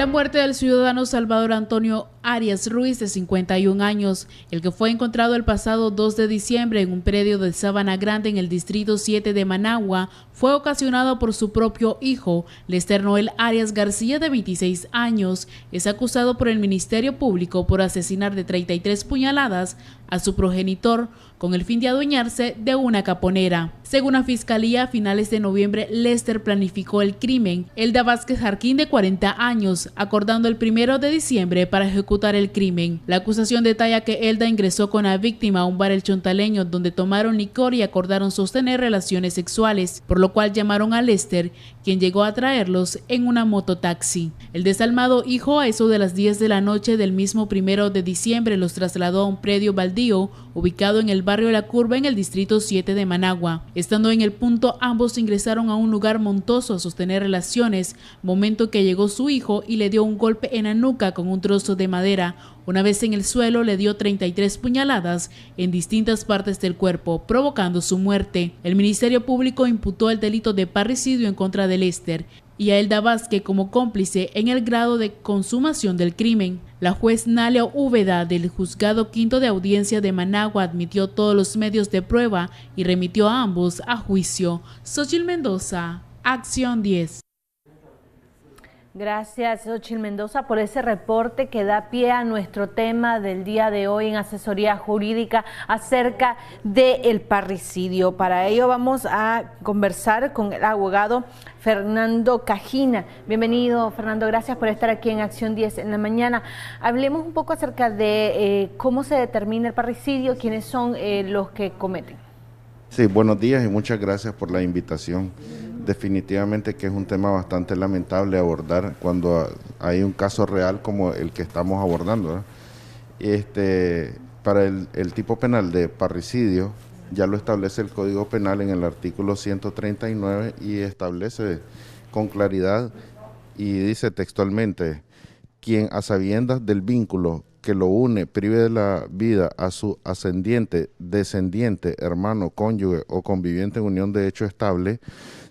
muerte del ciudadano Salvador Antonio Arias Ruiz, de 51 años, el que fue encontrado el pasado 2 de diciembre en un predio de Sabana Grande en el distrito 7 de Managua, fue ocasionado por su propio hijo. Lester Noel Arias García, de 26 años, es acusado por el Ministerio Público por asesinar de 33 puñaladas a su progenitor con el fin de adueñarse de una caponera. Según la Fiscalía, a finales de noviembre, Lester planificó el crimen. Elda Vázquez Jarquín, de 40 años, acordando el 1 de diciembre para ejecutar el crimen. La acusación detalla que Elda ingresó con la víctima a un bar El Chontaleño, donde tomaron licor y acordaron sostener relaciones sexuales, por lo cual llamaron a Lester, quien llegó a traerlos en una mototaxi. El desalmado hijo, a eso de las 10 de la noche del mismo 1 de diciembre, los trasladó a un predio baldío ubicado en el barrio La Curva, en el distrito 7 de Managua. Estando en el punto, ambos ingresaron a un lugar montoso a sostener relaciones, momento que llegó su hijo y le dio un golpe en la nuca con un trozo de madera. Una vez en el suelo, le dio 33 puñaladas en distintas partes del cuerpo, provocando su muerte. El Ministerio Público imputó el delito de parricidio en contra de Lester y a Elda Vázquez como cómplice en el grado de consumación del crimen. La juez Nalia Úbeda del Juzgado Quinto de Audiencia de Managua admitió todos los medios de prueba y remitió a ambos a juicio. Xochitl Mendoza, Acción 10. Gracias, Xochitl Mendoza, por ese reporte que da pie a nuestro tema del día de hoy en asesoría jurídica acerca del parricidio. Para ello vamos a conversar con el abogado Fernando Cajina. Bienvenido, Fernando, gracias por estar aquí en Acción 10 en la mañana. Hablemos un poco acerca de cómo se determina el parricidio, quiénes son los que cometen. Sí, buenos días y muchas gracias por la invitación. Definitivamente que es un tema bastante lamentable abordar cuando hay un caso real como el que estamos abordando, ¿no? Para el tipo penal de parricidio, ya lo establece el Código Penal en el artículo 139 y establece con claridad y dice textualmente: quien a sabiendas del vínculo que lo une prive de la vida a su ascendiente, descendiente, hermano, cónyuge o conviviente en unión de hecho estable,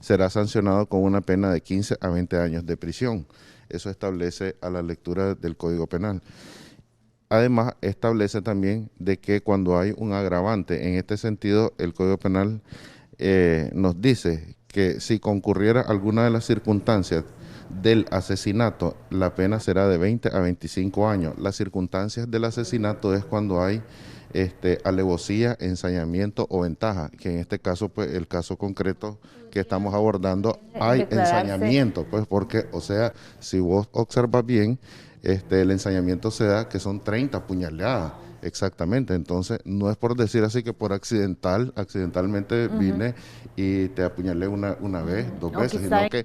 será sancionado con una pena de 15 a 20 años de prisión. Eso establece a la lectura del Código Penal. Además, establece también de que cuando hay un agravante, en este sentido, el Código Penal nos dice que si concurriera alguna de las circunstancias del asesinato, la pena será de 20 a 25 años. Las circunstancias del asesinato es cuando hay alevosía, ensañamiento o ventaja, que en este caso, pues el caso concreto que estamos abordando, hay ensañamiento, pues porque, o sea, si vos observas bien, el ensañamiento se da que son 30 puñaladas, exactamente. Entonces, no es por decir así que por accidentalmente vine y te apuñalé una vez, dos veces, sino que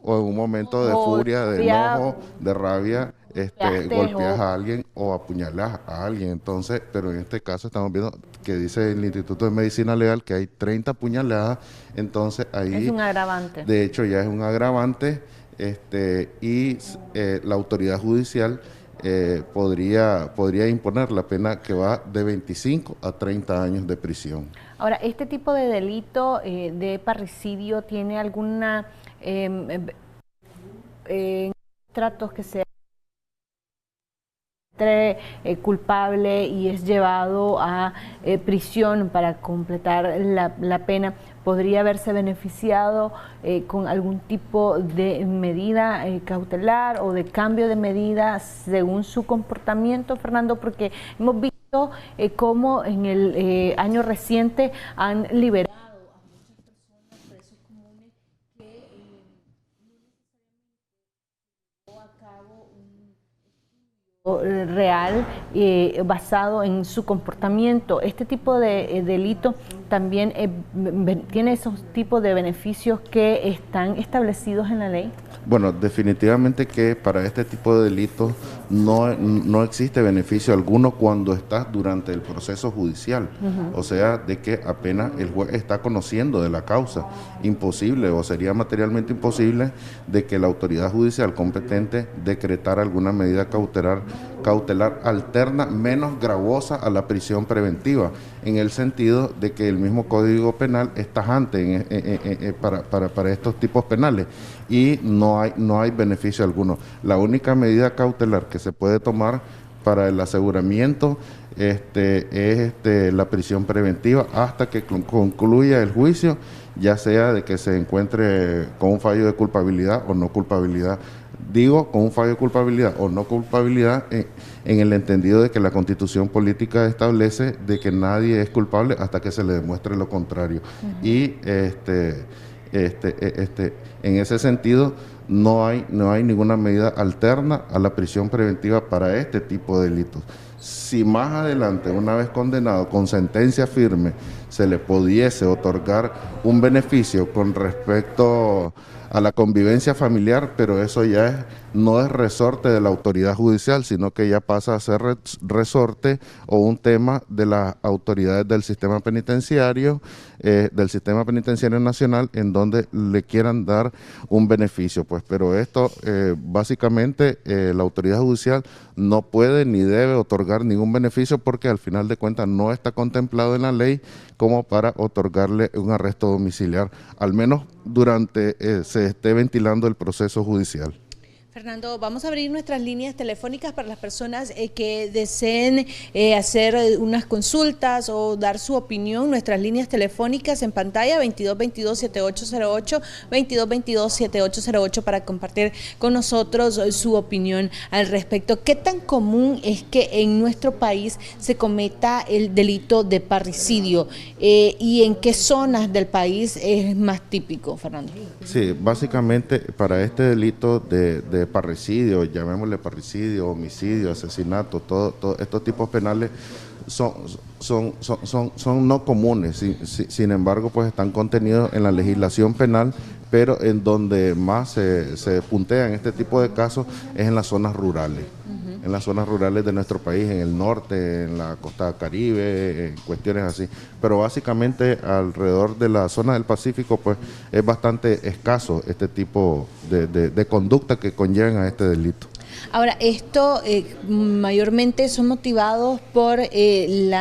o en un momento de furia, de enojo, de rabia, golpeas a alguien o apuñalas a alguien. Entonces, pero en este caso estamos viendo que dice el Instituto de Medicina Legal que hay 30 puñaladas, entonces ahí es un agravante. De hecho ya es un agravante, y la autoridad judicial podría imponer la pena que va de 25 a 30 años de prisión. Ahora, ¿este tipo de delito de parricidio tiene alguna tratos que sea culpable y es llevado a prisión para completar la pena? ¿Podría haberse beneficiado con algún tipo de medida cautelar o de cambio de medida según su comportamiento, Fernando? Porque hemos visto cómo en el año reciente han liberado a muchas personas, presos comunes, que no necesariamente llevó a cabo un estudio real basado en su comportamiento. Este tipo de delito también tiene esos tipos de beneficios que están establecidos en la ley. Bueno, definitivamente que para este tipo de delitos no existe beneficio alguno cuando estás durante el proceso judicial. O sea, de que apenas el juez está conociendo de la causa. Imposible o sería materialmente imposible de que la autoridad judicial competente decretara alguna medida cautelar cautelar alterna menos gravosa a la prisión preventiva, en el sentido de que el mismo Código Penal es tajante para estos tipos penales y no hay beneficio alguno. La única medida cautelar que se puede tomar para el aseguramiento es la prisión preventiva hasta que concluya el juicio, ya sea de que se encuentre con un fallo de culpabilidad o no culpabilidad. Digo, con un fallo de culpabilidad o no culpabilidad en el entendido de que la Constitución política establece de que nadie es culpable hasta que se le demuestre lo contrario. Y en ese sentido no hay ninguna medida alterna a la prisión preventiva para este tipo de delitos. Si más adelante, una vez condenado con sentencia firme, se le pudiese otorgar un beneficio con respecto a la convivencia familiar, pero eso ya no es resorte de la autoridad judicial, sino que ya pasa a ser resorte o un tema de las autoridades del sistema penitenciario nacional, en donde le quieran dar un beneficio, pues. Pero esto básicamente la autoridad judicial no puede ni debe otorgar ningún beneficio, porque al final de cuentas no está contemplado en la ley como para otorgarle un arresto domiciliar, al menos durante se esté ventilando el proceso judicial. Fernando, vamos a abrir nuestras líneas telefónicas para las personas que deseen hacer unas consultas o dar su opinión. Nuestras líneas telefónicas en pantalla, 2222-7808, 2222-7808, para compartir con nosotros su opinión al respecto. ¿Qué tan común es que en nuestro país se cometa el delito de parricidio? ¿Y en qué zonas del país es más típico, Fernando? Sí, básicamente para este delito de parricidio, llamémosle parricidio, homicidio, asesinato, todo estos tipos penales son no comunes, sin embargo, pues están contenidos en la legislación penal, pero en donde más se puntean este tipo de casos es en las zonas rurales. En las zonas rurales de nuestro país, en el norte, en la costa caribe, en cuestiones así. Pero básicamente alrededor de la zona del Pacífico, pues es bastante escaso este tipo de conducta que conllevan a este delito. Ahora, esto mayormente son motivados por el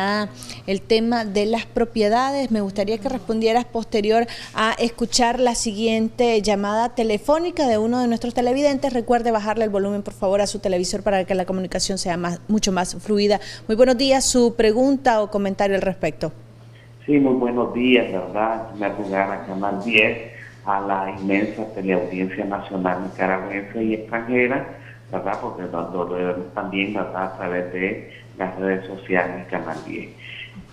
tema de las propiedades. Me gustaría que respondieras posterior a escuchar la siguiente llamada telefónica de uno de nuestros televidentes. Recuerde bajarle el volumen, por favor, a su televisor para que la comunicación sea mucho más fluida. Muy buenos días, su pregunta o comentario al respecto. Sí, muy buenos días, ¿verdad? Me llegar a Canal 10, a la inmensa teleaudiencia nacional nicaragüense y extranjera, ¿verdad? Porque lo vemos también, ¿verdad?, a través de las redes sociales, Canal 10.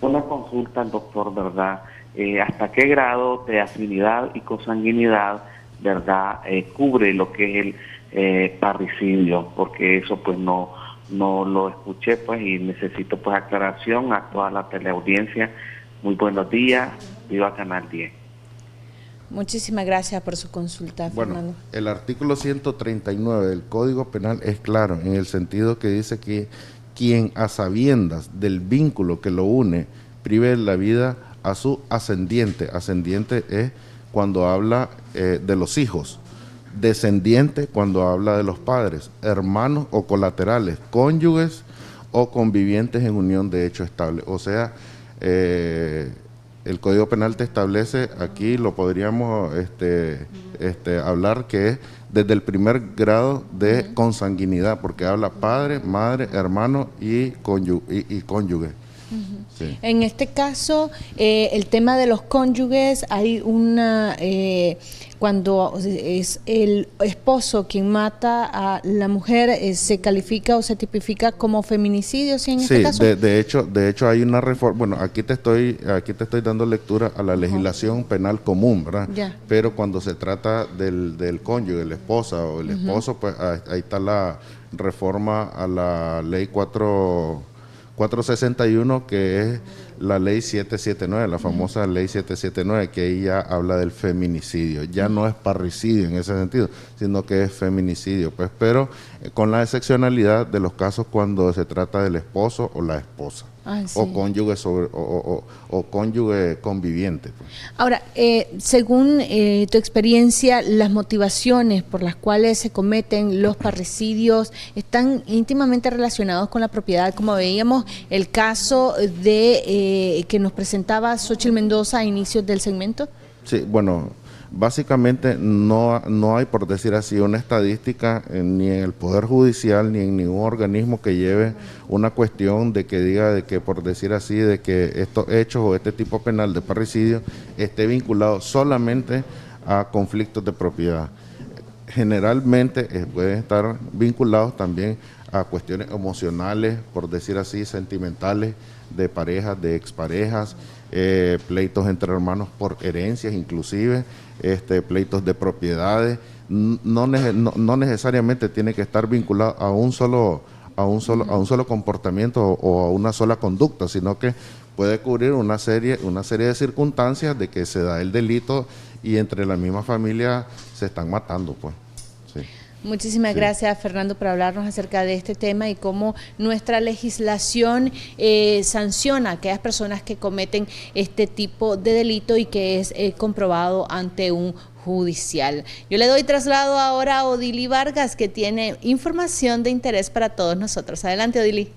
Una consulta al doctor, ¿verdad? ¿Hasta qué grado de afinidad y consanguinidad, ¿verdad?, cubre lo que es el parricidio? Porque eso pues no lo escuché, pues, y necesito pues aclaración a toda la teleaudiencia. Muy buenos días, viva Canal 10. Muchísimas gracias por su consulta, Fernando. Bueno, el artículo 139 del Código Penal es claro en el sentido que dice que quien a sabiendas del vínculo que lo une prive la vida a su ascendiente. Ascendiente es cuando habla de los hijos, descendiente cuando habla de los padres, hermanos o colaterales, cónyuges o convivientes en unión de hecho estable. O sea, el Código Penal te establece, aquí lo podríamos hablar que es desde el primer grado de consanguinidad, porque habla padre, madre, hermano y cónyuge. Sí. En este caso, el tema de los cónyuges, hay una, cuando es el esposo quien mata a la mujer, ¿se califica o se tipifica como feminicidio? ¿Sí, en este caso? de hecho hay una reforma. Bueno, aquí te estoy dando lectura a la legislación penal común, ¿verdad? Ya. Pero cuando se trata del cónyuge, la esposa o el esposo, pues ahí está la reforma a la ley 461, que es la ley 779, la famosa ley 779, que ahí ya habla del feminicidio. Ya no es parricidio en ese sentido, sino que es feminicidio, pues, pero con la excepcionalidad de los casos cuando se trata del esposo o la esposa. Sí. o cónyuge o cónyuge conviviente, pues. Ahora, según tu experiencia, las motivaciones por las cuales se cometen los parricidios están íntimamente relacionados con la propiedad, como veíamos el caso de que nos presentaba Xóchitl Mendoza a inicios del segmento. Sí, bueno, básicamente no hay, por decir así, una estadística ni en el Poder Judicial ni en ningún organismo que lleve una cuestión de que diga de que, por decir así, de que estos hechos o este tipo penal de parricidio esté vinculado solamente a conflictos de propiedad. Generalmente pueden estar vinculados también a cuestiones emocionales, por decir así, sentimentales, de parejas, de exparejas, pleitos entre hermanos por herencias inclusive, pleitos de propiedades. No necesariamente tiene que estar vinculado a un solo comportamiento o a una sola conducta, sino que puede cubrir una serie de circunstancias de que se da el delito y entre la misma familia se están matando, pues. Sí. Muchísimas gracias, Fernando, por hablarnos acerca de este tema y cómo nuestra legislación sanciona a aquellas personas que cometen este tipo de delito y que es comprobado ante un judicial. Yo le doy traslado ahora a Odili Vargas, que tiene información de interés para todos nosotros. Adelante, Odili.